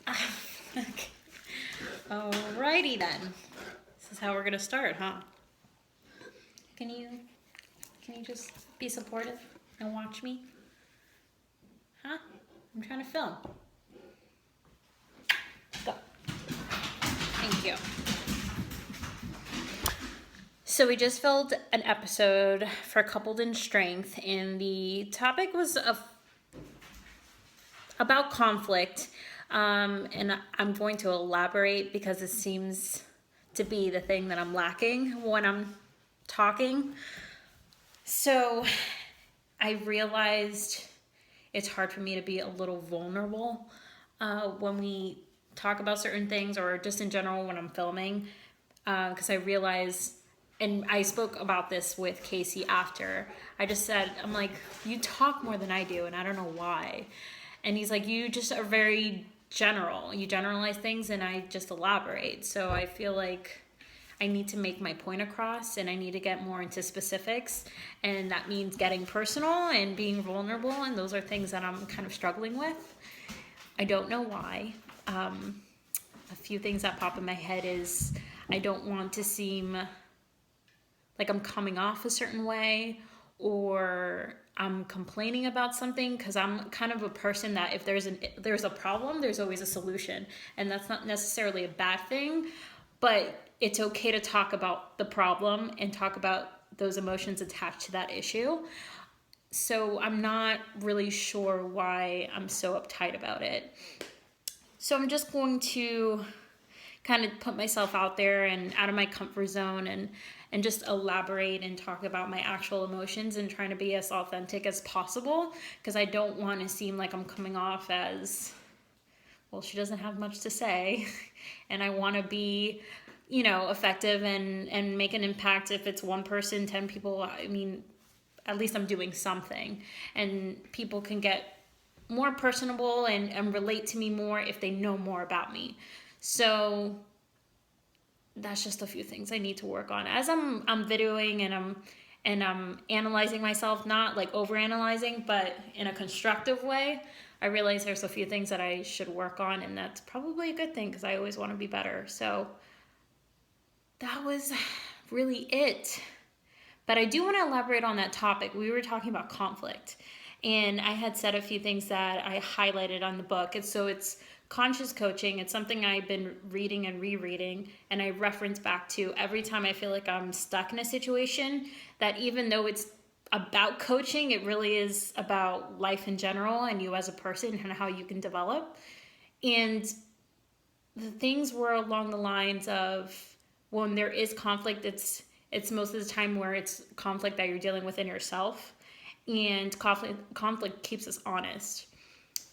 Okay. Alrighty then. This is how we're gonna start, huh? Can you can you just be supportive and watch me? Huh? I'm trying to film. Go. Thank you. So we just filmed an episode for Coupled in Strength, and the topic was about conflict. And I'm going to elaborate because it seems to be the thing that I'm lacking when I'm talking. So I realized it's hard for me to be a little vulnerable when we talk about certain things, or just in general when I'm filming, because I realize, and I spoke about this with Casey after. I just said, I'm like, you talk more than I do, and I don't know why. And he's like, you just are very general. You generalize things, and I just elaborate. So I feel like I need to make my point across, and I need to get more into specifics, and that means getting personal and being vulnerable, and those are things that I'm kind of struggling with. I don't know why. A few things that pop in my head is I don't want to seem like I'm coming off a certain way, or I'm complaining about something, because I'm kind of a person that if there's a problem, there's always a solution, and that's not necessarily a bad thing, but it's okay to talk about the problem and talk about those emotions attached to that issue. So I'm not really sure why I'm so uptight about it. So I'm just going to kind of put myself out there and out of my comfort zone, and just elaborate and talk about my actual emotions, and trying to be as authentic as possible, because I don't want to seem like I'm coming off as, well, she doesn't have much to say. And I want to be, effective and make an impact. If it's one person, 10 people, I mean, at least I'm doing something, and people can get more personable and relate to me more if they know more about me. So that's just a few things I need to work on as I'm videoing, and I'm analyzing myself, not like over analyzing, but in a constructive way. I realize there's a few things that I should work on, and that's probably a good thing, because I always want to be better. So that was really it. But I do want to elaborate on that topic. We were talking about conflict, and I had said a few things that I highlighted on the book. And so it's conscious coaching. It's something I've been reading and rereading, and I reference back to every time I feel like I'm stuck in a situation, that even though it's about coaching, it really is about life in general and you as a person and how you can develop. And the things were along the lines of, when there is conflict, it's most of the time where it's conflict that you're dealing with in yourself, and conflict keeps us honest.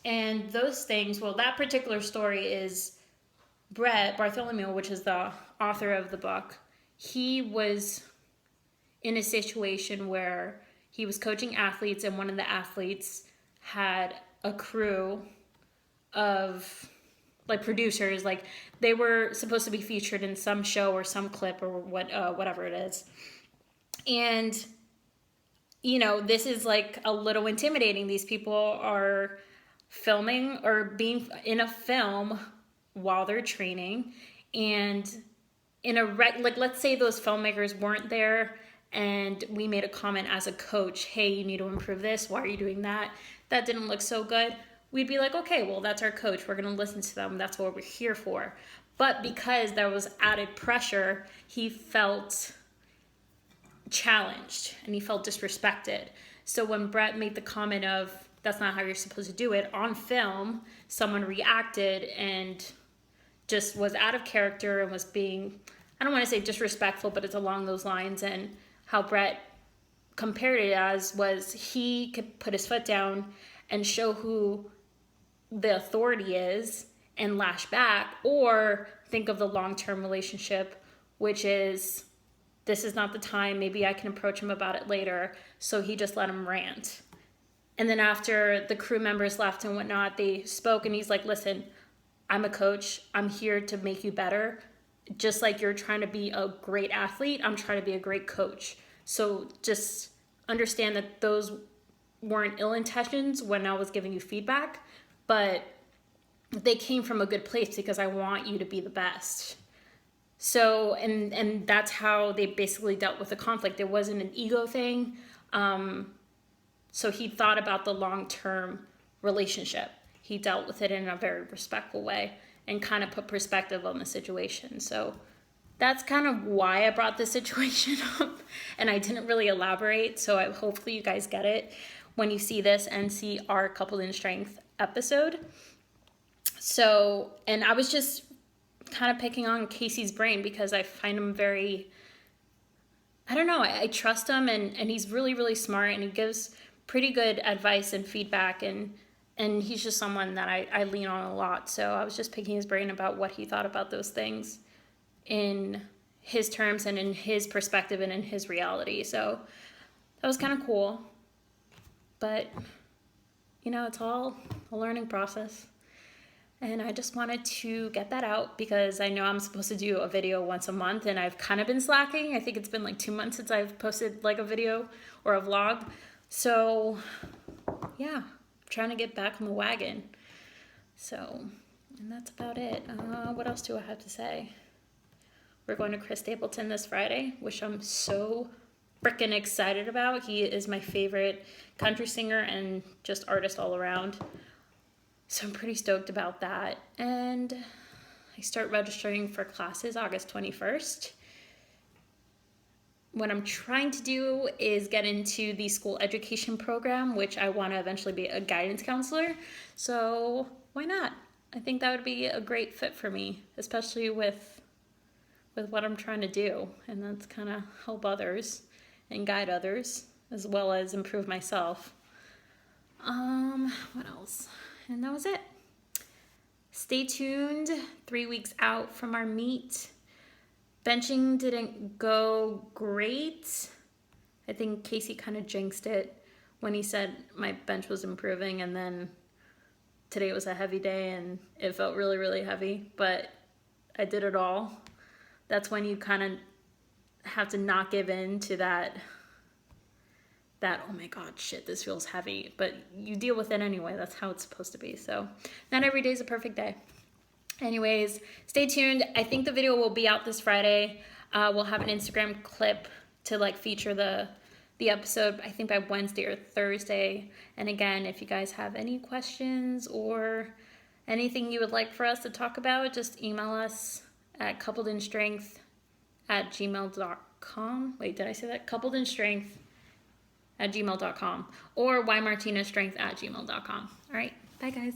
And those things, well, that particular story is Brett Bartholomew, which is the author of the book. He was in a situation where he was coaching athletes, and one of the athletes had a crew of like producers, like they were supposed to be featured in some show or some clip or whatever it is. And this is like a little intimidating. These people are filming or being in a film while they're training, and like, let's say those filmmakers weren't there, and we made a comment as a coach, hey, you need to improve this, why are you doing that, that didn't look so good. We'd be like, okay, well, that's our coach, we're going to listen to them, that's what we're here for. But because there was added pressure, he felt challenged and he felt disrespected. So when Brett made the comment of, that's not how you're supposed to do it, on film, someone reacted and just was out of character and was being, I don't want to say disrespectful, but it's along those lines. And how Brett compared it as was, he could put his foot down and show who the authority is and lash back, or think of the long-term relationship, which is, this is not the time, maybe I can approach him about it later. So he just let him rant. And then after the crew members left and whatnot, they spoke, and he's like, listen, I'm a coach. I'm here to make you better. Just like you're trying to be a great athlete, I'm trying to be a great coach. So just understand that those weren't ill intentions when I was giving you feedback, but they came from a good place because I want you to be the best. So, and that's how they basically dealt with the conflict. It wasn't an ego thing. So he thought about the long-term relationship. He dealt with it in a very respectful way and kind of put perspective on the situation. So that's kind of why I brought this situation up, and I didn't really elaborate. So hopefully you guys get it when you see this and see our Coupled in Strength episode. So, and I was just kind of picking on Casey's brain because I find him very, I don't know, I trust him, and he's really, really smart, and he gives pretty good advice and feedback, and he's just someone that I lean on a lot. So I was just picking his brain about what he thought about those things in his terms and in his perspective and in his reality. So that was kind of cool. But, you know, it's all a learning process. And I just wanted to get that out because I know I'm supposed to do a video once a month, and I've kind of been slacking. I think it's been like 2 months since I've posted like a video or a vlog. So yeah, I'm trying to get back on the wagon. So, and that's about it. What else do I have to say? We're going to Chris Stapleton this Friday, which I'm so freaking excited about. He is my favorite country singer and just artist all around. So I'm pretty stoked about that. And I start registering for classes August 21st. What I'm trying to do is get into the school education program, which I want to eventually be a guidance counselor. So why not? I think that would be a great fit for me, especially with what I'm trying to do. And that's kind of help others and guide others as well as improve myself. What else? And that was it. Stay tuned. 3 weeks out from our meet. Benching didn't go great. I think Casey kind of jinxed it when he said my bench was improving, and then today was a heavy day and it felt really, really heavy, but I did it all. That's when you kind of have to not give in to that, oh my God, shit, this feels heavy, but you deal with it anyway. That's how it's supposed to be. So not every day is a perfect day. Anyways, stay tuned. I think the video will be out this Friday. We'll have an Instagram clip to like feature the episode, I think by Wednesday or Thursday. And again, if you guys have any questions or anything you would like for us to talk about, just email us at coupledinstrength@gmail.com. Wait, did I say that? coupledinstrength@gmail.com or ymartinastrength@gmail.com. All right, bye guys.